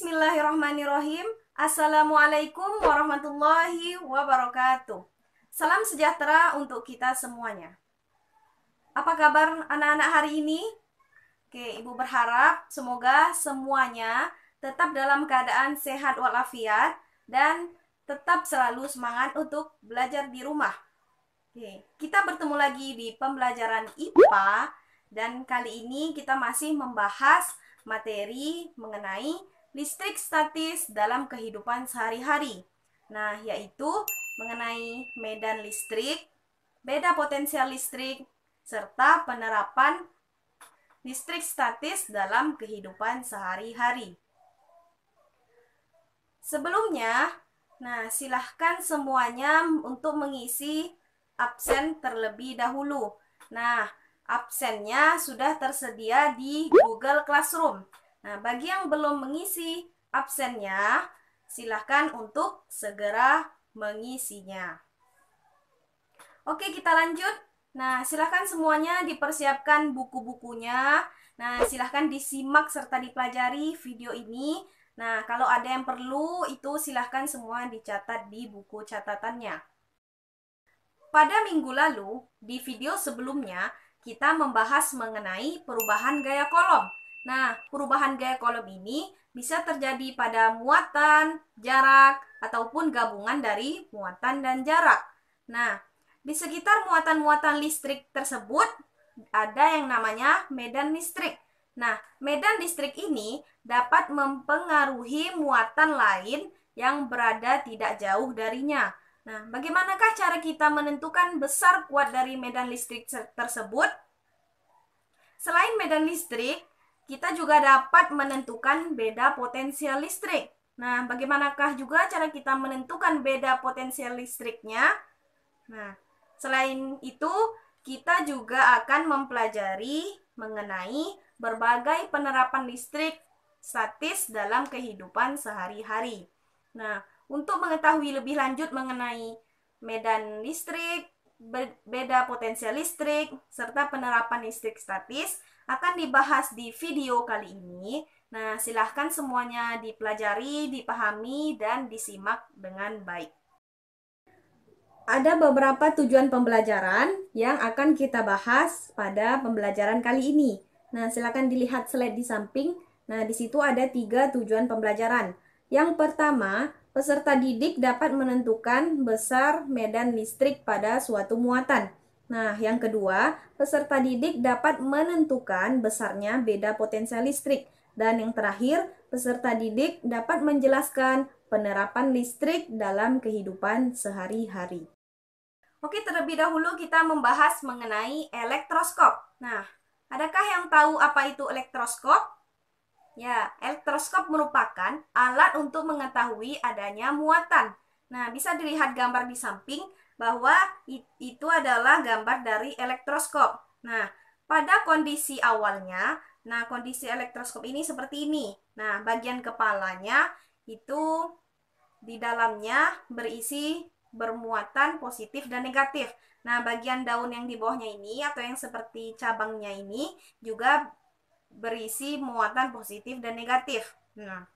Bismillahirrahmanirrahim. Assalamualaikum warahmatullahi wabarakatuh. Salam sejahtera untuk kita semuanya. Apa kabar anak-anak hari ini? Oke, Ibu berharap semoga semuanya tetap dalam keadaan sehat walafiat dan tetap selalu semangat untuk belajar di rumah. Oke, kita bertemu lagi di pembelajaran IPA dan kali ini kita masih membahas materi mengenai listrik statis dalam kehidupan sehari-hari. Nah, yaitu mengenai medan listrik, beda potensial listrik, serta penerapan listrik statis dalam kehidupan sehari-hari. Sebelumnya, silahkan semuanya untuk mengisi absen terlebih dahulu. Nah, absennya sudah tersedia di Google Classroom. Nah, bagi yang belum mengisi absennya, silahkan untuk segera mengisinya. Oke, kita lanjut. Nah, silahkan semuanya dipersiapkan buku-bukunya. Nah, silahkan disimak serta dipelajari video ini. Nah, kalau ada yang perlu, itu silahkan semua dicatat di buku catatannya. Pada minggu lalu, di video sebelumnya, kita membahas mengenai perubahan gaya kolom. Nah, perubahan gaya kolom ini bisa terjadi pada muatan, jarak, ataupun gabungan dari muatan dan jarak. Nah, di sekitar muatan-muatan listrik tersebut, ada yang namanya medan listrik. Nah, medan listrik ini dapat mempengaruhi muatan lain yang berada tidak jauh darinya. Nah, bagaimanakah cara kita menentukan besar kuat dari medan listrik tersebut? Selain medan listrik, kita juga dapat menentukan beda potensial listrik. Nah, bagaimanakah juga cara kita menentukan beda potensial listriknya? Nah, selain itu, kita juga akan mempelajari mengenai berbagai penerapan listrik statis dalam kehidupan sehari-hari. Nah, untuk mengetahui lebih lanjut mengenai medan listrik, beda potensial listrik, serta penerapan listrik statis akan dibahas di video kali ini. Nah, silahkan semuanya dipelajari, dipahami, dan disimak dengan baik. Ada beberapa tujuan pembelajaran yang akan kita bahas pada pembelajaran kali ini. Nah, silakan dilihat slide di samping. Nah, di situ ada 3 tujuan pembelajaran. Yang pertama, peserta didik dapat menentukan besar medan listrik pada suatu muatan. Nah, yang kedua, peserta didik dapat menentukan besarnya beda potensial listrik. Dan yang terakhir, peserta didik dapat menjelaskan penerapan listrik dalam kehidupan sehari-hari. Oke, terlebih dahulu kita membahas mengenai elektroskop. Nah, adakah yang tahu apa itu elektroskop? Ya, elektroskop merupakan alat untuk mengetahui adanya muatan. Nah, bisa dilihat gambar di samping bahwa itu adalah gambar dari elektroskop. Nah, pada kondisi awalnya, kondisi elektroskop ini seperti ini. Nah, bagian kepalanya itu di dalamnya bermuatan positif dan negatif. Nah, bagian daun yang di bawahnya ini atau yang seperti cabangnya ini juga berisi muatan positif dan negatif. Nah,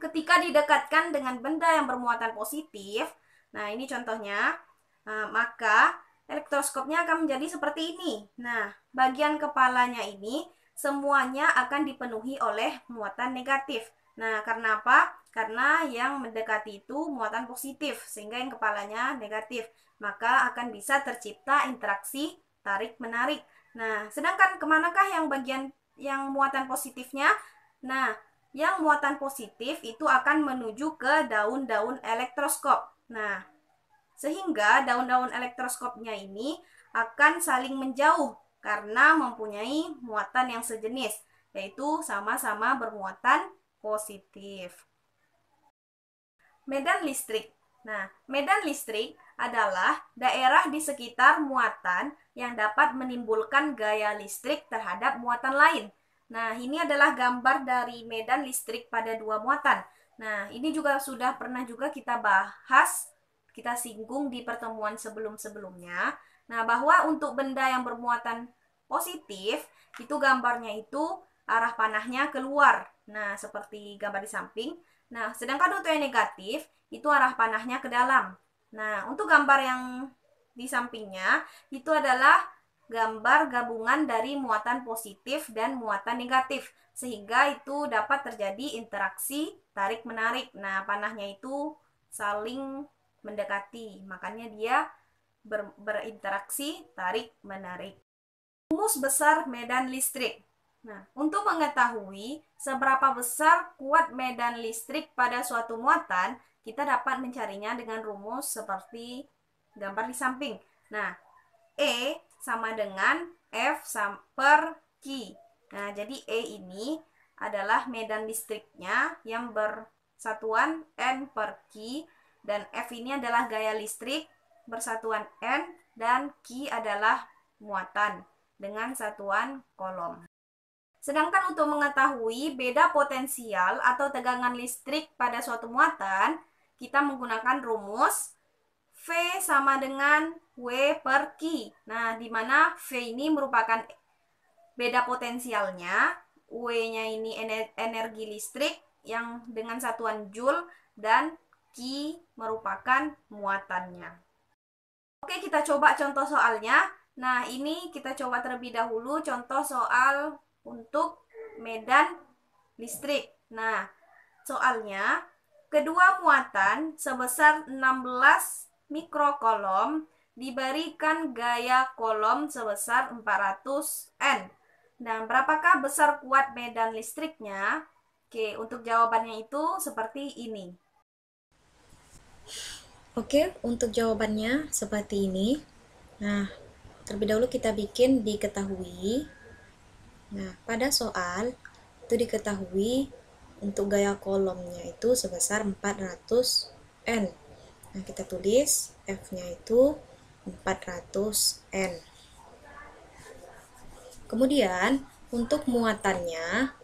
ketika didekatkan dengan benda yang bermuatan positif, nah ini contohnya, maka elektroskopnya akan menjadi seperti ini. Nah, bagian kepalanya ini semuanya akan dipenuhi oleh muatan negatif. Nah, karena apa? Karena yang mendekati itu muatan positif, sehingga yang kepalanya negatif. Maka akan bisa tercipta interaksi tarik-menarik. Nah, sedangkan kemanakah yang bagian yang muatan positifnya? Nah, yang muatan positif itu akan menuju ke daun-daun elektroskop. Nah, sehingga daun-daun elektroskopnya ini akan saling menjauh karena mempunyai muatan yang sejenis, yaitu sama-sama bermuatan positif. Medan listrik. Nah, medan listrik adalah daerah di sekitar muatan yang dapat menimbulkan gaya listrik terhadap muatan lain. Nah, ini adalah gambar dari medan listrik pada 2 muatan. Nah, ini juga sudah pernah juga kita bahas, kita singgung di pertemuan sebelum-sebelumnya. Nah, bahwa untuk benda yang bermuatan positif, itu gambarnya itu arah panahnya keluar. Nah, seperti gambar di samping. Nah, sedangkan untuk yang negatif, itu arah panahnya ke dalam. Nah, untuk gambar yang di sampingnya, itu adalah gambar gabungan dari muatan positif dan muatan negatif. Sehingga itu dapat terjadi interaksi tarik-menarik. Nah, panahnya itu saling mendekati. Makanya dia berinteraksi tarik-menarik. Rumus besar medan listrik. Nah, untuk mengetahui seberapa besar kuat medan listrik pada suatu muatan, kita dapat mencarinya dengan rumus seperti gambar di samping. Nah, E sama dengan F per Q. Nah, jadi E ini adalah medan listriknya yang bersatuan N per Q, dan F ini adalah gaya listrik bersatuan N, dan Q adalah muatan dengan satuan kolom. Sedangkan untuk mengetahui beda potensial atau tegangan listrik pada suatu muatan, kita menggunakan rumus V sama dengan W per Q. Nah, di mana V ini merupakan beda potensialnya, W-nya ini energi listrik yang dengan satuan Joule, dan Q merupakan muatannya. Oke, kita coba contoh soalnya. Nah, ini kita coba terlebih dahulu contoh soal untuk medan listrik. Nah, soalnya kedua muatan sebesar 16 mikrokolom diberikan gaya kolom sebesar 400 N. Dan berapakah besar kuat medan listriknya? Oke, untuk jawabannya itu seperti ini. Oke, untuk jawabannya seperti ini. Nah, terlebih dahulu kita bikin diketahui. Nah, pada soal itu diketahui untuk gaya kolomnya itu sebesar 400 N. Nah, kita tulis F-nya itu 400 N. Kemudian, untuk muatannya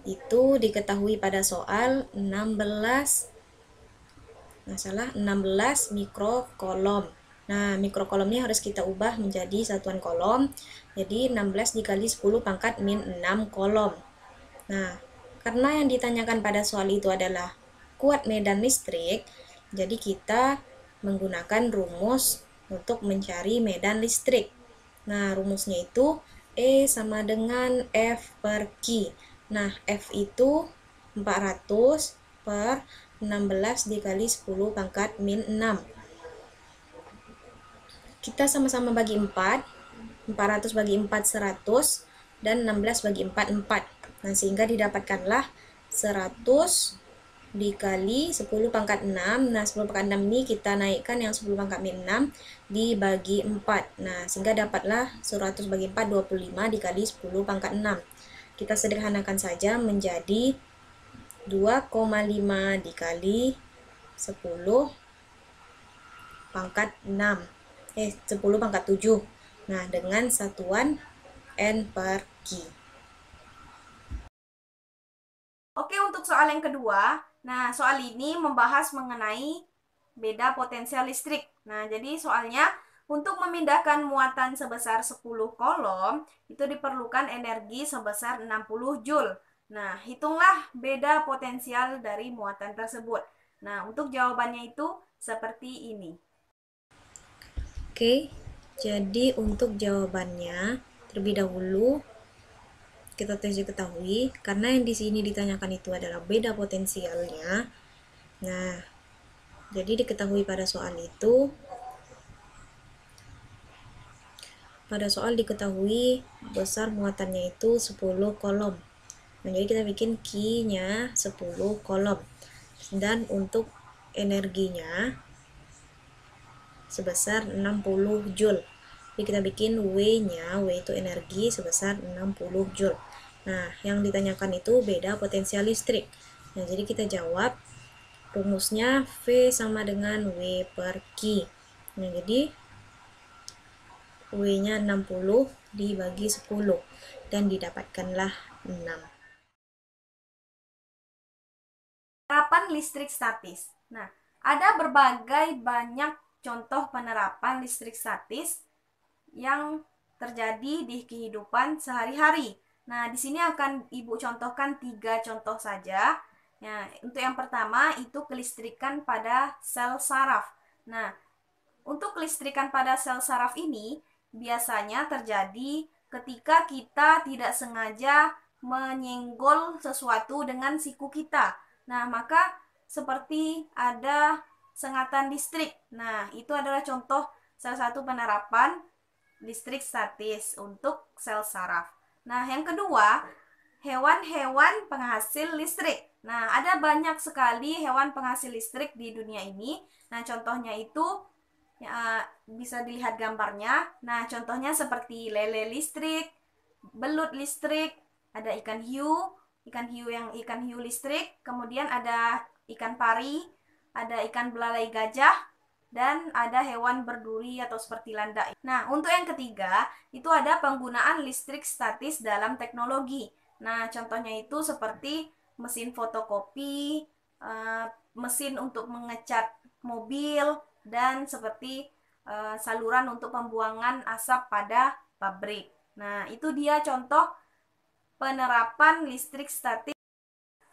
itu diketahui pada soal 16 mikrokolom. Nah, mikrokolom ini harus kita ubah menjadi satuan kolom. Jadi 16 dikali 10 pangkat min 6 kolom. Nah, karena yang ditanyakan pada soal itu adalah kuat medan listrik, jadi kita menggunakan rumus untuk mencari medan listrik. Nah, rumusnya itu E sama dengan F per Q. Nah, F itu 400 per 16 dikali 10 pangkat min 6. Kita sama-sama bagi 4. 400 bagi 4 100, dan 16 bagi 4 4. Nah, sehingga didapatkanlah 100 dikali 10 pangkat 6. Nah, 10 pangkat 6 ini kita naikkan yang 10 pangkat min 6 dibagi 4. Nah, sehingga dapatlah 100 bagi 4 25 dikali 10 pangkat 6. Kita sederhanakan saja menjadi 2,5 dikali 10 pangkat 6. 10 pangkat 7. Nah, dengan satuan N per Q. Oke, untuk soal yang kedua, nah soal ini membahas mengenai beda potensial listrik. Nah, jadi soalnya untuk memindahkan muatan sebesar 10 kolom, itu diperlukan energi sebesar 60 Joule. Nah, hitunglah beda potensial dari muatan tersebut. Nah, untuk jawabannya itu seperti ini. Oke, jadi untuk jawabannya terlebih dahulu kita tes diketahui karena yang di sini ditanyakan itu adalah beda potensialnya. Nah, jadi diketahui pada soal itu, diketahui besar muatannya itu 10 kolom. Nah, jadi kita bikin Q-nya 10 kolom. Dan untuk energinya sebesar 60 Joule. Jadi kita bikin W-nya, W itu energi sebesar 60 Joule. Nah, yang ditanyakan itu beda potensial listrik. Nah, jadi kita jawab rumusnya V sama dengan W per Q. Nah, jadi W-nya 60 dibagi 10 dan didapatkanlah 6. Penerapan listrik statis. Nah, ada berbagai banyak contoh penerapan listrik statis yang terjadi di kehidupan sehari-hari. Nah, di sini akan Ibu contohkan 3 contoh saja. Nah, untuk yang pertama itu kelistrikan pada sel saraf. Nah, untuk kelistrikan pada sel saraf ini biasanya terjadi ketika kita tidak sengaja menyenggol sesuatu dengan siku kita. Nah, maka seperti ada sengatan listrik. Nah, itu adalah contoh salah satu penerapan listrik statis untuk sel saraf. Nah, yang kedua, hewan-hewan penghasil listrik. Nah, ada banyak sekali hewan penghasil listrik di dunia ini. Nah, contohnya itu ya, bisa dilihat gambarnya. Nah, contohnya seperti lele listrik, belut listrik, ada ikan hiu listrik, kemudian ada ikan pari, ada ikan belalai gajah, dan ada hewan berduri atau seperti landak. Nah, untuk yang ketiga, itu ada penggunaan listrik statis dalam teknologi. Nah, contohnya itu seperti mesin fotokopi, mesin untuk mengecat mobil, dan seperti saluran untuk pembuangan asap pada pabrik. Nah, itu dia contoh penerapan listrik statis.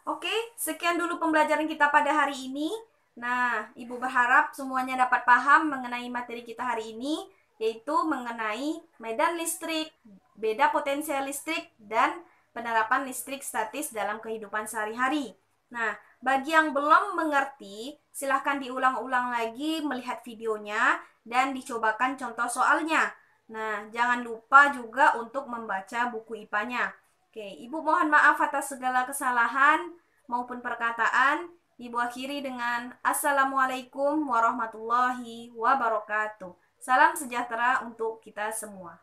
Oke, sekian dulu pembelajaran kita pada hari ini. Nah, Ibu berharap semuanya dapat paham mengenai materi kita hari ini, yaitu mengenai medan listrik, beda potensial listrik, dan penerapan listrik statis dalam kehidupan sehari-hari. Nah, bagi yang belum mengerti, silahkan diulang-ulang lagi melihat videonya dan dicobakan contoh soalnya. Nah, jangan lupa juga untuk membaca buku IPA-nya. Oke, Ibu mohon maaf atas segala kesalahan maupun perkataan. Ibu akhiri dengan Assalamualaikum warahmatullahi wabarakatuh. Salam sejahtera untuk kita semua.